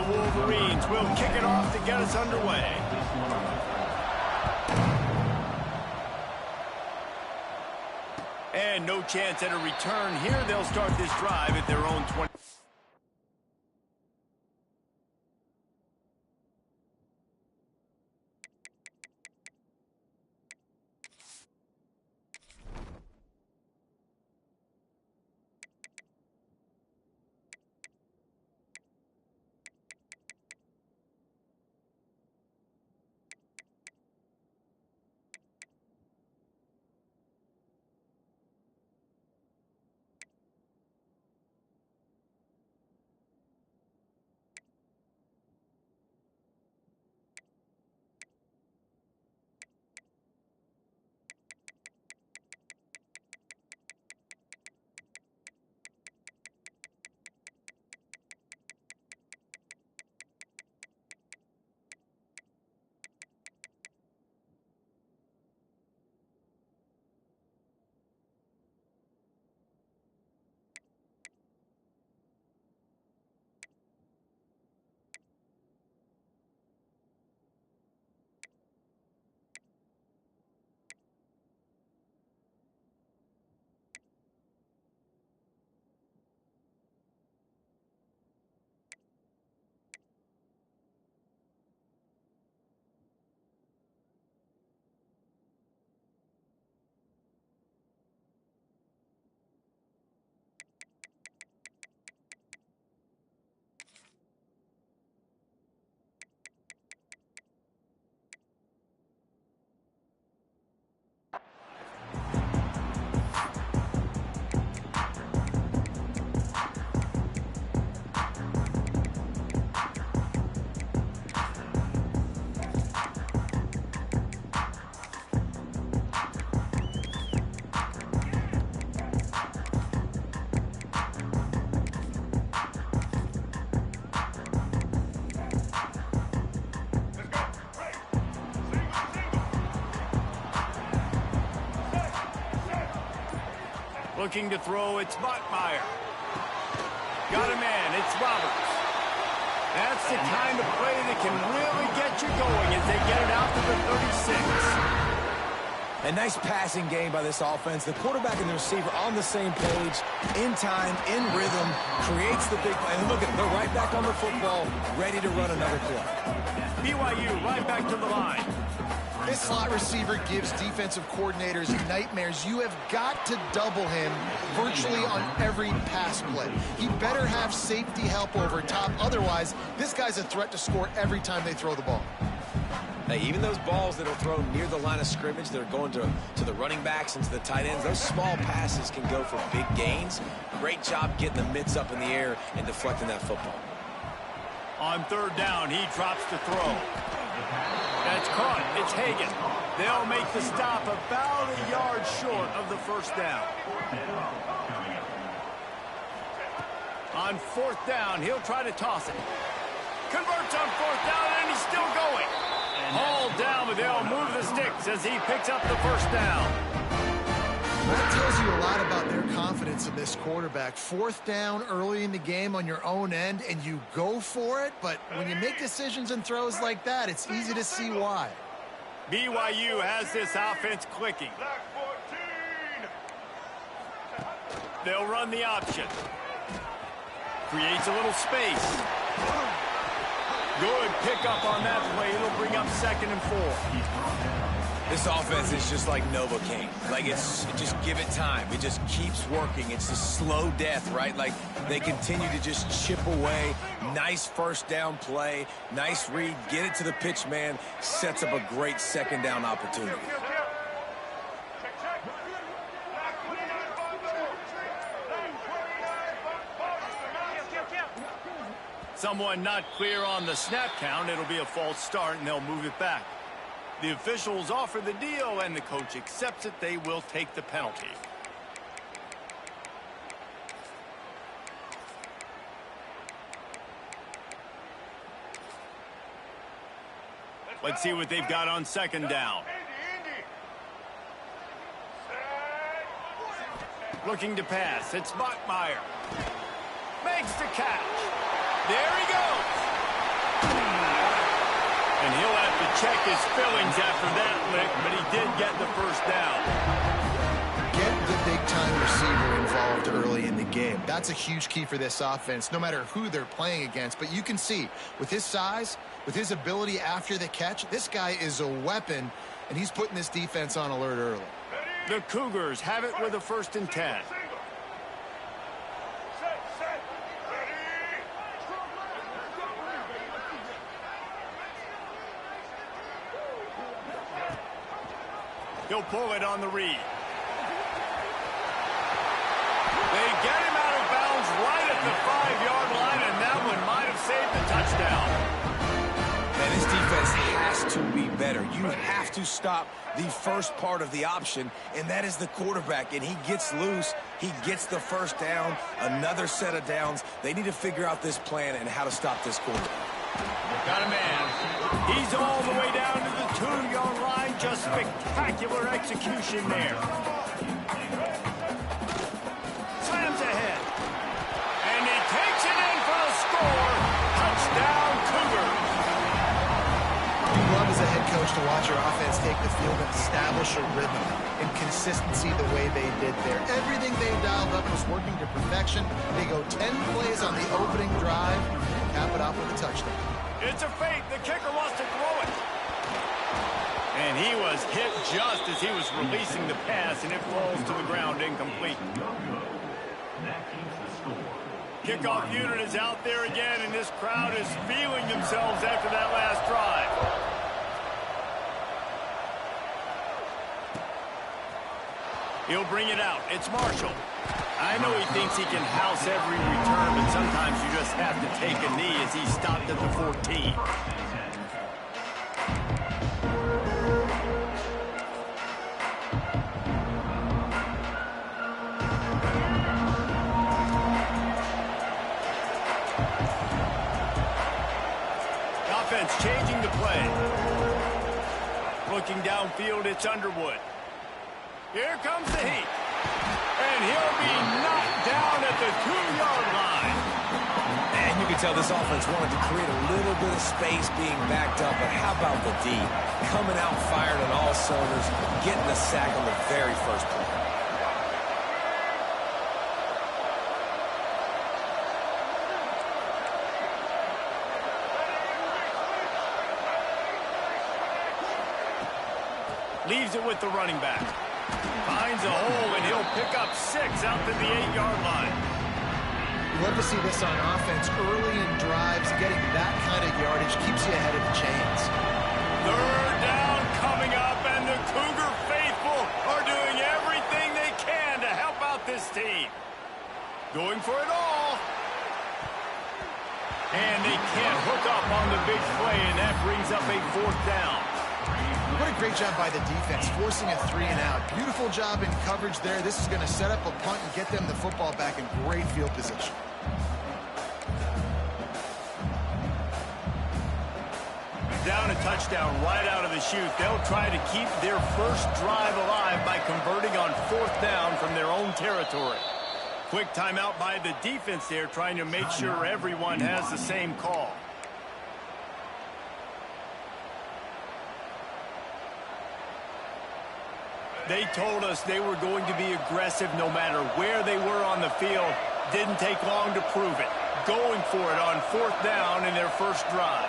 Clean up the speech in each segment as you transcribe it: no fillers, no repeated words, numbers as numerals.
Wolverines will kick it off to get us underway. And no chance at a return here. They'll start this drive at their own 20. Looking to throw, it's Botmeyer. Got a man, it's Roberts. That's the kind of play that can really get you going as they get it out to the 36. A nice passing game by this offense. The quarterback and the receiver on the same page, in time, in rhythm, creates the big play. And look at them, they're right back on the football, ready to run another play. BYU right back to the line. This slot receiver gives defensive coordinators nightmares. You have got to double him virtually on every pass play. He better have safety help over top. Otherwise, this guy's a threat to score every time they throw the ball. Hey, even those balls that are thrown near the line of scrimmage, that are going to the running backs and to the tight ends, those small passes can go for big gains. Great job getting the mitts up in the air and deflecting that football. On third down, he drops to throw. That's caught. It's Hagan. They'll make the stop about a yard short of the first down. On fourth down, he'll try to toss it. Converts on fourth down, and he's still going. Hauled down, but they'll move the sticks as he picks up the first down. That tells you a lot about their confidence in this quarterback. Fourth down early in the game on your own end, and you go for it. But when you make decisions and throws like that, it's easy to see why. BYU has this offense clicking. They'll run the option. Creates a little space. Good pickup on that play. It'll bring up 2nd and 4. This offense is just like Novocaine. Like, just give it time. It just keeps working. It's a slow death, right? Like, they continue to just chip away. Nice first down play. Nice read. Get it to the pitch man. Sets up a great second down opportunity. Someone not clear on the snap count. It'll be a false start, and they'll move it back. The officials offer the deal, and the coach accepts it. They will take the penalty. Let's see what they've got on second down. Looking to pass. It's Botmeyer. Makes the catch. There he goes. And he'll have to check his fillings after that lick, but he did get the first down. Get the big-time receiver involved early in the game. That's a huge key for this offense, no matter who they're playing against. But you can see, with his size, with his ability after the catch, this guy is a weapon, and he's putting this defense on alert early. The Cougars have it with a 1st and 10. He'll pull it on the read. They get him out of bounds right at the 5-yard line, and that one might have saved the touchdown. Man, this defense has to be better. You have to stop the first part of the option, and that is the quarterback. And he gets loose. He gets the first down, another set of downs. They need to figure out this plan and how to stop this quarterback. Got a man. He's all the way down to the 2-yard line. Just spectacular execution there. Slams ahead. And he takes it in for the score. Touchdown, Cougars. You love as a head coach to watch your offense take the field and establish a rhythm and consistency the way they did there. Everything they dialed up was working to perfection. They go 10 plays on the opening drive and cap it off with a touchdown. It's a fake. The kicker wants to throw it. And he was hit just as he was releasing the pass, and it falls to the ground incomplete. Kickoff unit is out there again, and this crowd is feeling themselves after that last drive. He'll bring it out. It's Marshall. I know he thinks he can house every return, but sometimes you just have to take a knee as he stopped at the 14. Offense changing the play. Looking downfield, it's Underwood. Here comes the heat. And he'll be knocked down at the 2-yard line. And you can tell this offense wanted to create a little bit of space being backed up, but how about the D? Coming out firing on all cylinders, getting the sack on the very first play. Leaves it with the running back. Finds a hole, and he'll pick up 6 out to the 8-yard line. You love to see this on offense early in drives. Getting that kind of yardage keeps you ahead of the chains. 3rd down coming up, and the Cougar faithful are doing everything they can to help out this team. Going for it all. And they can't hook up on the big play, and that brings up a 4th down. What a great job by the defense, forcing a 3-and-out. Beautiful job in coverage there. This is going to set up a punt and get them the football back in great field position. Down a touchdown right out of the chute. They'll try to keep their first drive alive by converting on 4th down from their own territory. Quick timeout by the defense there, trying to make sure everyone has the same call. They told us they were going to be aggressive no matter where they were on the field. Didn't take long to prove it. Going for it on 4th down in their first drive.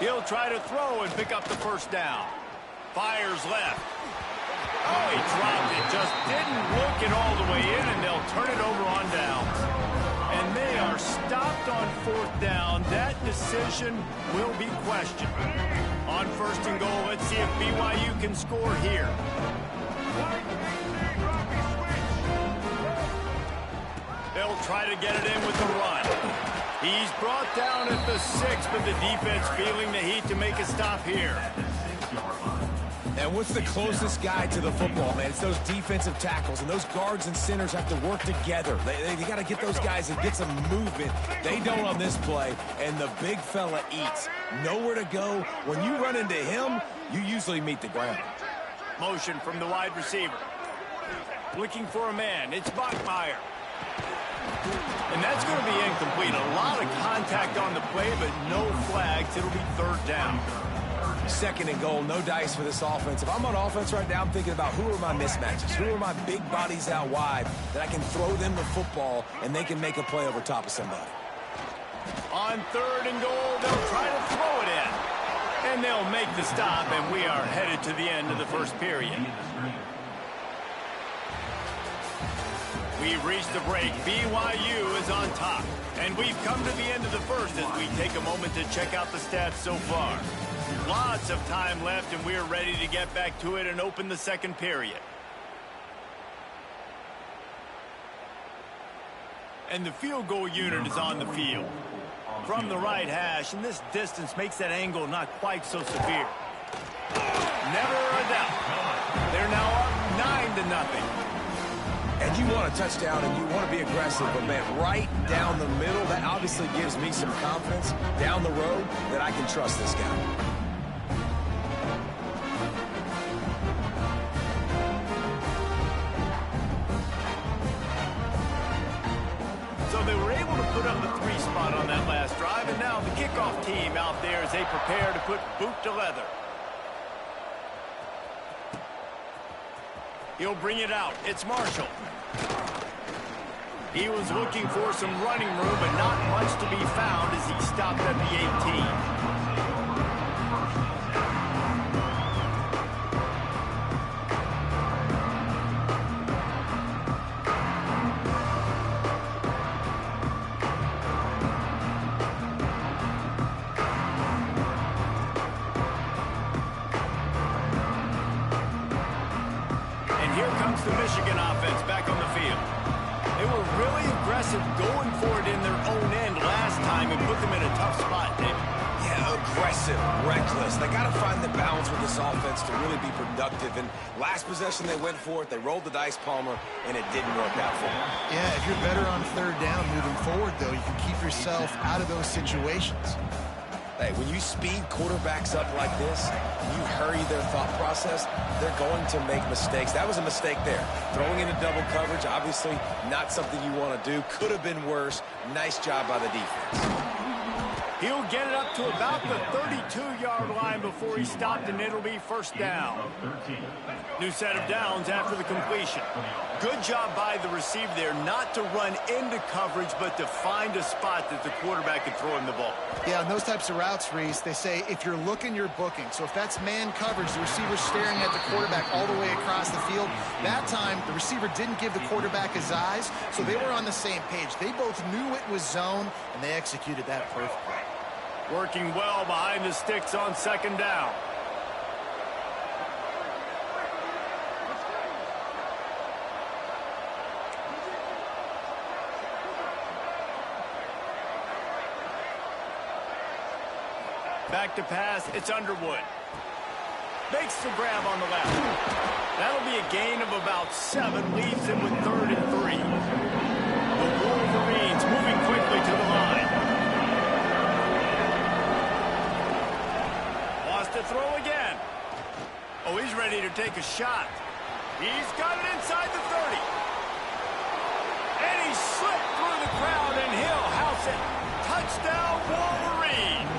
He'll try to throw and pick up the first down. Fires left. Oh, he dropped it. Just didn't look it all the way in, and they'll turn it over on downs. And they are stopped on 4th down. That decision will be questioned. On 1st and goal, let's see if BYU can score here. They'll try to get it in with the run. He's brought down at the 6, but the defense feeling the heat to make a stop here. And what's the closest guy to the football, man? It's those defensive tackles, and those guards and centers have to work together. They got to get those guys and get some movement. They don't on this play, and the big fella eats. Nowhere to go. When you run into him, you usually meet the ground. Motion from the wide receiver. looking for a man. It's Bachmeier. And that's going to be incomplete. A lot of contact on the play, but no flags. It'll be third down. Second and goal, no dice for this offense. If I'm on offense right now, I'm thinking about who are my mismatches? Who are my big bodies out wide that I can throw them the football and they can make a play over top of somebody? On third and goal, they'll try to throw it in. And they'll make the stop, and we are headed to the end of the first period. We've reached the break. BYU is on top. And we've come to the end of the first as we take a moment to check out the stats so far. Lots of time left, and we're ready to get back to it and open the second period. And the field goal unit is on the field. From the right hash, and this distance makes that angle not quite so severe. Never a doubt. They're now up 9-0. And you want a touchdown and you want to be aggressive, but man, right down the middle, that obviously gives me some confidence down the road that I can trust this guy. So they were able to put up the 3 spot on that last drive, and now the kickoff team out there as they prepare to put boot to leather. He'll bring it out. It's Marshall. He was looking for some running room, but not much to be found as he stopped at the 18. The Michigan offense back on the field. They were really aggressive going for it in their own end last time and put them in a tough spot, David. Yeah, aggressive, reckless. They got to find the balance with this offense to really be productive. And last possession, they went for it. They rolled the dice, Palmer, and it didn't work out for them. Yeah, if you're better on third down moving forward, though, you can keep yourself out of those situations. Hey, when you speed quarterbacks up like this, you hurry their thought process, they're going to make mistakes. That was a mistake there. Throwing into double coverage, obviously not something you want to do. Could have been worse. Nice job by the defense. He'll get it up to about the 32-yard line before he stopped, and it'll be first down. New set of downs after the completion. Good job by the receiver there not to run into coverage, but to find a spot that the quarterback could throw him the ball. Yeah, on those types of routes, Reese, they say if you're looking, you're booking. So if that's man coverage, the receiver's staring at the quarterback all the way across the field. That time, the receiver didn't give the quarterback his eyes, so they were on the same page. They both knew it was zone, and they executed that perfectly. Working well behind the sticks on second down. Back to pass, it's Underwood. Makes the grab on the left. That'll be a gain of about 7, leaves him with 3rd and 3. The Wolverines moving quickly to the line. Wants to throw again. Oh, he's ready to take a shot. He's got it inside the 30. And he slipped through the crowd, and he'll house it. Touchdown, Wolverines.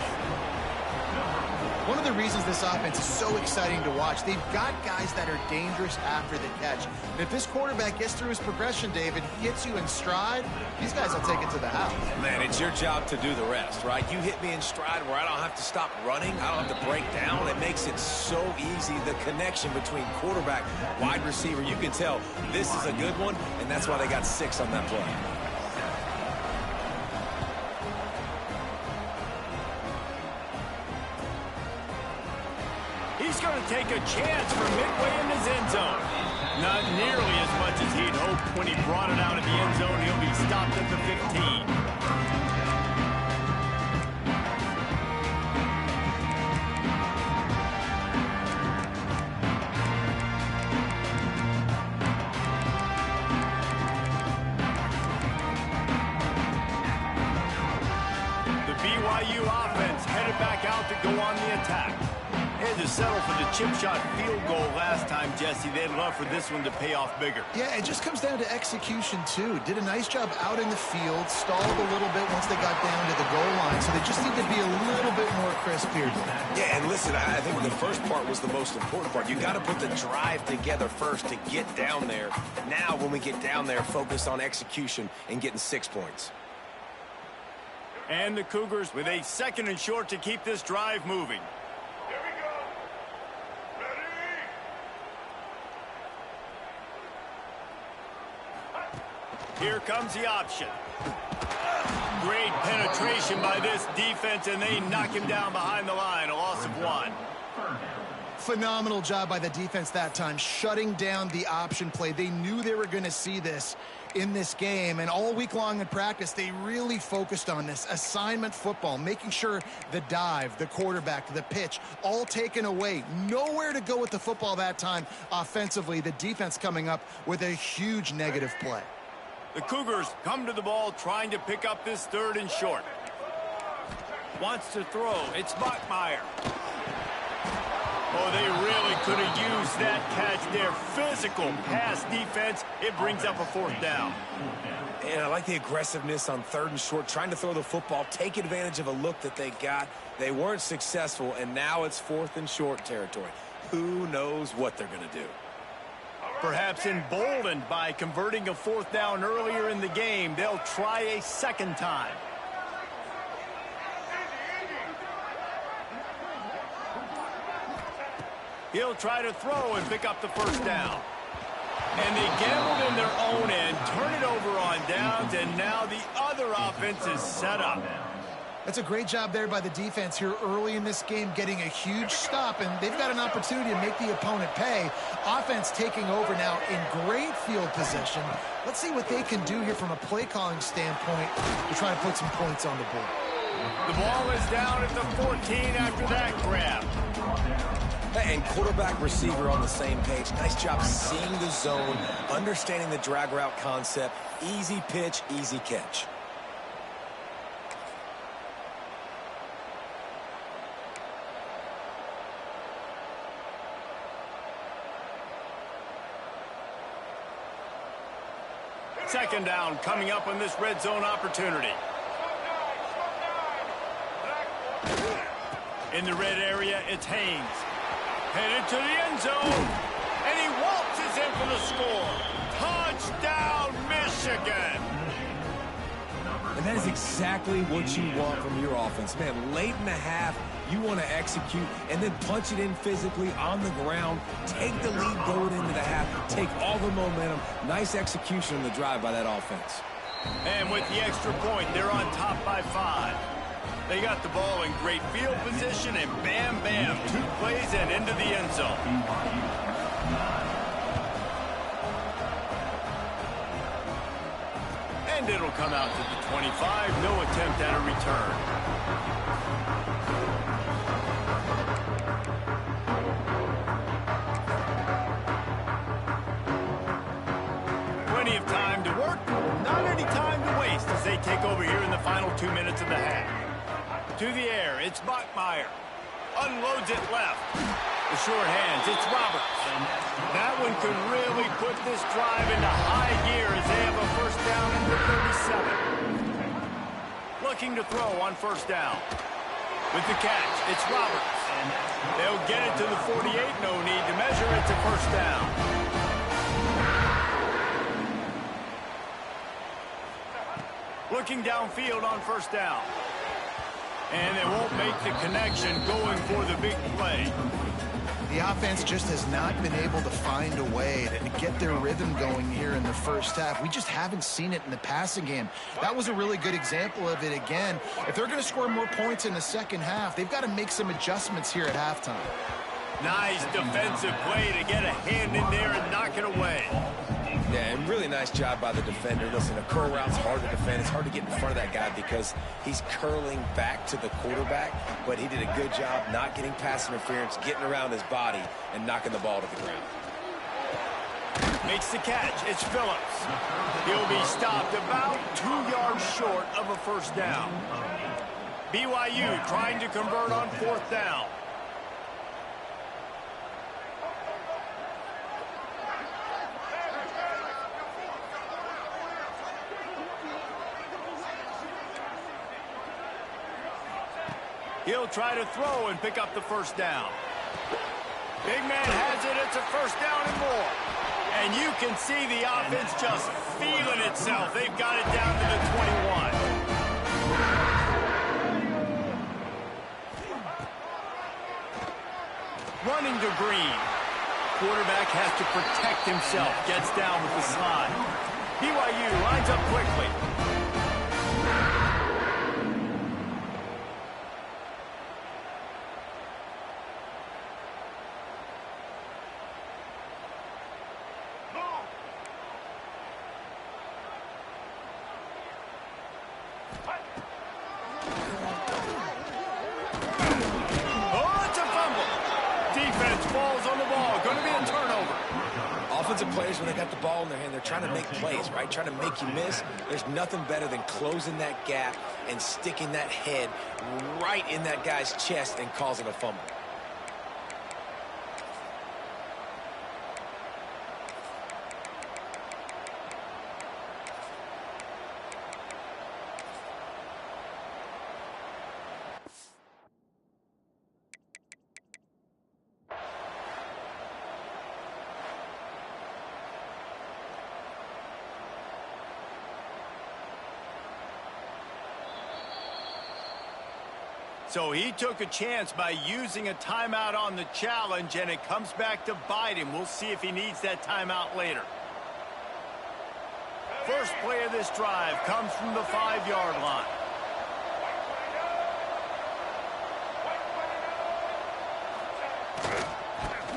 One of the reasons this offense is so exciting to watch, they've got guys that are dangerous after the catch. And if this quarterback gets through his progression, David, gets you in stride, these guys will take it to the house. Man, it's your job to do the rest, right? You hit me in stride where I don't have to stop running. I don't have to break down. It makes it so easy. The connection between quarterback, wide receiver, you can tell this is a good one, and that's why they got 6 on that play. He's going to take a chance from midway in his end zone. Not nearly as much as he'd hoped when he brought it out of the end zone. He'll be stopped at the 15. The BYU offense headed back out to go on the attack. It's to settle for the chip shot field goal last time, Jesse. They'd love for this one to pay off bigger. Yeah, it just comes down to execution, too. Did a nice job out in the field, stalled a little bit once they got down to the goal line, so they just need to be a little bit more crisp here. Yeah, and listen, I think the first part was the most important part. You got to put the drive together first to get down there. Now, when we get down there, focus on execution and getting 6 points. And the Cougars with a 2nd and short to keep this drive moving. Here we go. Ready? Here comes the option. Great penetration by this defense, and they knock him down behind the line. A loss of 1. Phenomenal job by the defense that time, shutting down the option play. They knew they were going to see this in this game, and all week long in practice, they really focused on this assignment football, making sure the dive, the quarterback, the pitch, all taken away. Nowhere to go with the football that time offensively. The defense coming up with a huge negative play. The Cougars come to the ball trying to pick up this 3rd and short. Wants to throw. It's Bachmeier. Oh, they really could have used that catch there. Physical pass defense. It brings up a 4th down. And I like the aggressiveness on 3rd and short, trying to throw the football, take advantage of a look that they got. They weren't successful, and now it's 4th and short territory. Who knows what they're going to do? Perhaps emboldened by converting a 4th down earlier in the game, they'll try a 2nd time. He'll try to throw and pick up the 1st down. And they gambled in their own end, turn it over on downs, and now the other offense is set up. That's a great job there by the defense here early in this game, getting a huge stop, and they've got an opportunity to make the opponent pay. Offense taking over now in great field position. Let's see what they can do here from a play calling standpoint to try to put some points on the board. The ball is down at the 14 after that grab. And quarterback receiver on the same page. Nice job seeing the zone, understanding the drag route concept. Easy pitch, easy catch. Second down coming up on this red zone opportunity. In the red area, it's Haynes. Headed to the end zone, and he waltzes in for the score. Touchdown, Michigan! And that is exactly what you want from your offense. Man, late in the half, you want to execute and then punch it in physically on the ground. Take the lead going into the half. Take all the momentum. Nice execution on the drive by that offense. And with the extra point, they're on top by 5. They got the ball in great field position, and bam, bam, 2 plays and into the end zone. And it'll come out to the 25. No attempt at a return. Plenty of time to work, not any time to waste as they take over here in the final 2 minutes of the half. To the air, it's Bachmeier. Unloads it left. The short hands, it's Roberts. That one could really put this drive into high gear as they have a 1st down and the 37. Looking to throw on 1st down. With the catch, it's Roberts. They'll get it to the 48, no need to measure. It's a 1st down. Looking downfield on 1st down. And they won't make the connection going for the big play. The offense just has not been able to find a way to get their rhythm going here in the first half. We just haven't seen it in the passing game. That was a really good example of it again. If they're going to score more points in the second half, they've got to make some adjustments here at halftime. Nice defensive play to get a hand in there and knock it away. Yeah, and really nice job by the defender. Listen, a curl route's hard to defend. It's hard to get in front of that guy because he's curling back to the quarterback, but he did a good job not getting pass interference, getting around his body, and knocking the ball to the ground. Makes the catch. It's Phillips. He'll be stopped about 2 yards short of a 1st down. BYU trying to convert on 4th down. He'll try to throw and pick up the first down. Big man has it. It's a first down and more. And you can see the offense just feeling itself. They've got it down to the 21. Running to Green. Quarterback has to protect himself. Gets down with the slide. BYU lines up quickly. Offensive players, when they got the ball in their hand, they're trying to make plays, right? Trying to make you miss. There's nothing better than closing that gap and sticking that head right in that guy's chest and causing a fumble. So he took a chance by using a timeout on the challenge, and it comes back to bite him. We'll see if he needs that timeout later. First play of this drive comes from the 5-yard line.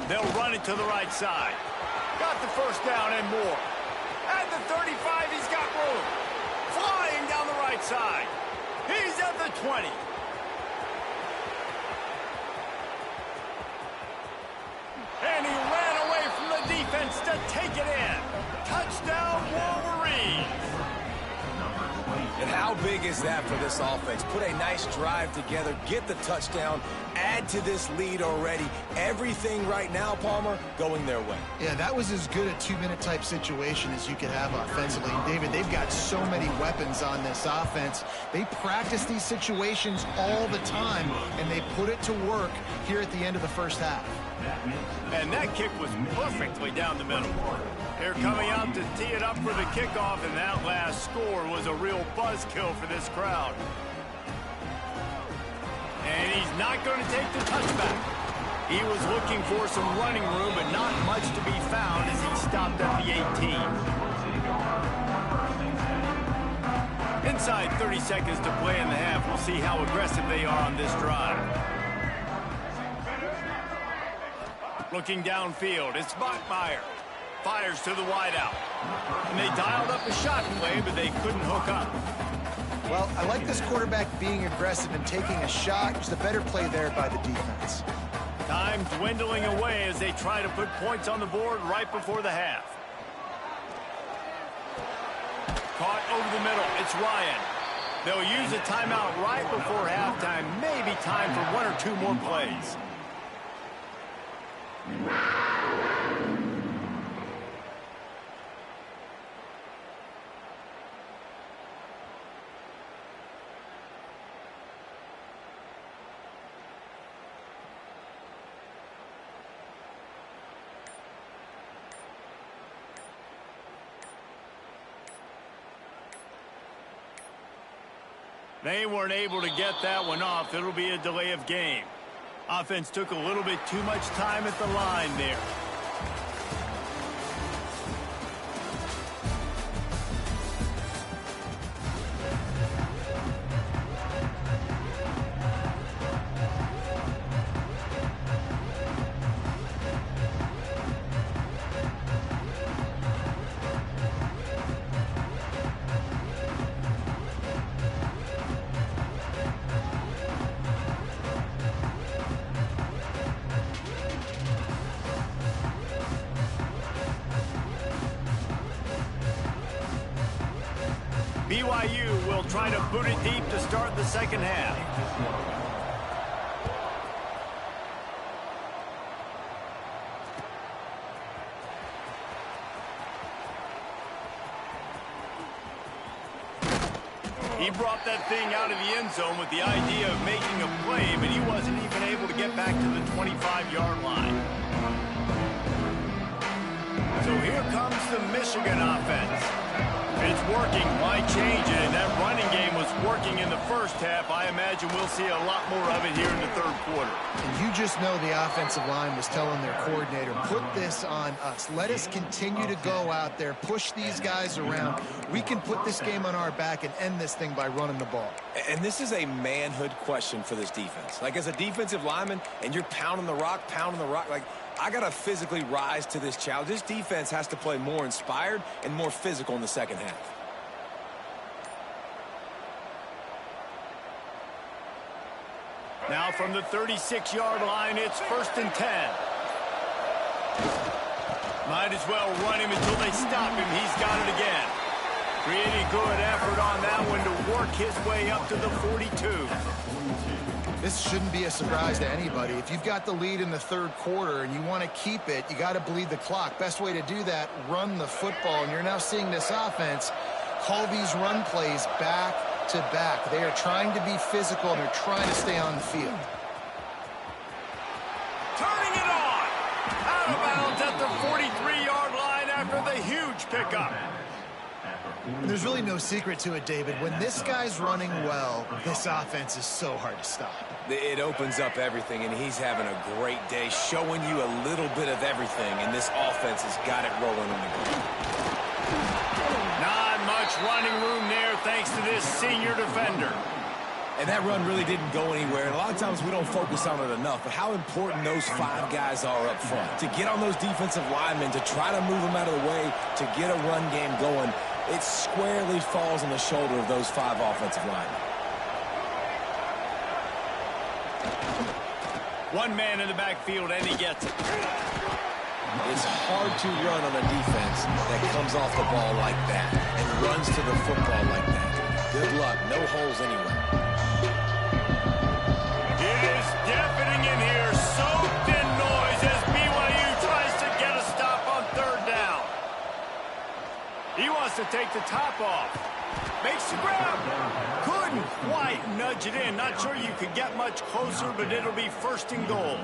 They'll run it to the right side. Got the first down and more. At the 35, he's got room. Flying down the right side. He's at the 20. And he ran away from the defense to take it in. Touchdown, Wolverines. And how big is that for this offense? Put a nice drive together, get the touchdown, add to this lead already. Everything right now, Palmer, going their way. Yeah, that was as good a 2-minute type situation as you could have offensively. And David, they've got so many weapons on this offense. They practice these situations all the time, and they put it to work here at the end of the first half. And that kick was perfectly down the middle. They're coming out to tee it up for the kickoff, and that last score was a real buzzkill for this crowd. And he's not going to take the touchback. He was looking for some running room, but not much to be found as he stopped at the 18. Inside 30 seconds to play in the half. We'll see how aggressive they are on this drive. Looking downfield, it's Bachmeier. Fires to the wideout. And they dialed up a shot play, but they couldn't hook up. Well, I like this quarterback being aggressive and taking a shot. Just a better play there by the defense. Time dwindling away as they try to put points on the board right before the half. Caught over the middle. It's Ryan. They'll use a timeout right before halftime. Maybe time for 1 or 2 more plays. They weren't able to get that one off. It'll be a delay of game. Offense took a little bit too much time at the line there. BYU will try to boot it deep to start the second half. He brought that thing out of the end zone with the idea of making a play, but he wasn't even able to get back to the 25-yard line. So here comes the Michigan offense. It's working. Why change it? And that running game was working in the first half. I imagine we'll see a lot more of it here in the third quarter. And you just know the offensive line was telling their coordinator, put this on us. Let us continue to go out there, push these guys around. We can put this game on our back and end this thing by running the ball. And this is a manhood question for this defense. Like, as a defensive lineman, and you're pounding the rock, like, I got to physically rise to this challenge. This defense has to play more inspired and more physical in the second half. Now from the 36-yard line, it's 1st and 10. Might as well run him until they stop him. He's got it again. Pretty good effort on that one to work his way up to the 42. This shouldn't be a surprise to anybody. If you've got the lead in the third quarter and you want to keep it, you got to bleed the clock. Best way to do that, run the football. And you're now seeing this offense call these run plays back to back. They are trying to be physical, and they're trying to stay on the field. Turning it on. Out of bounds at the 43-yard line after the huge pickup. And there's really no secret to it, David. When this guy's running well, this offense is so hard to stop. It opens up everything, and he's having a great day, showing you a little bit of everything, and this offense has got it rolling on the ground. Not much running room there thanks to this senior defender. And that run really didn't go anywhere, and a lot of times we don't focus on it enough, but how important those 5 guys are up front. To get on those defensive linemen, to try to move them out of the way, to get a run game going, it squarely falls on the shoulder of those 5 offensive linemen. One man in the backfield, and he gets it. It's hard to run on a defense that comes off the ball like that and runs to the football like that. Good luck. No holes anywhere. It is deafening in here, soaked in noise as BYU tries to get a stop on 3rd down. He wants to take the top off. Makes the grab. Couldn't quite nudge it in. Not sure you could get much closer, but it'll be 1st and goal.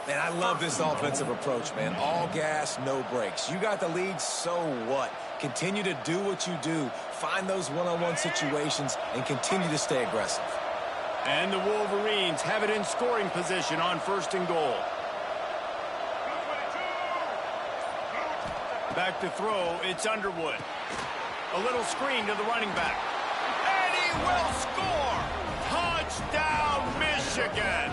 And I love this offensive approach, man. All gas, no brakes. You got the lead, so what? Continue to do what you do. Find those one-on-one situations and continue to stay aggressive. And the Wolverines have it in scoring position on 1st and goal. Back to throw, it's Underwood. A little screen to the running back. And he will score! Touchdown, Michigan!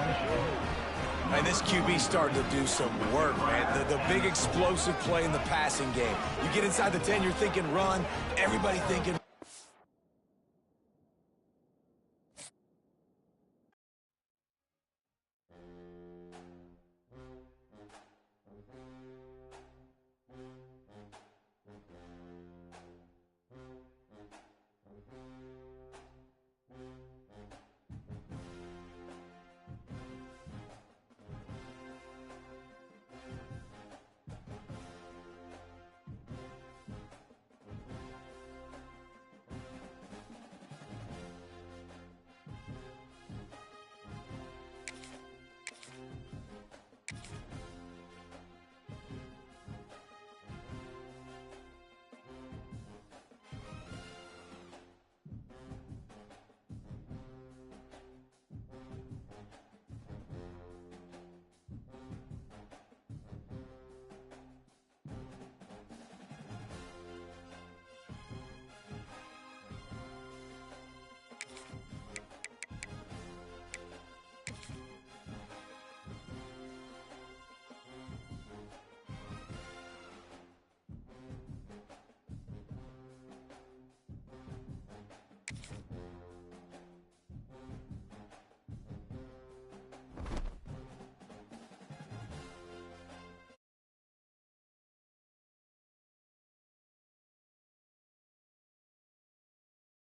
And this QB starting to do some work, man. The big explosive play in the passing game. You get inside the 10, you're thinking run. Everybody thinking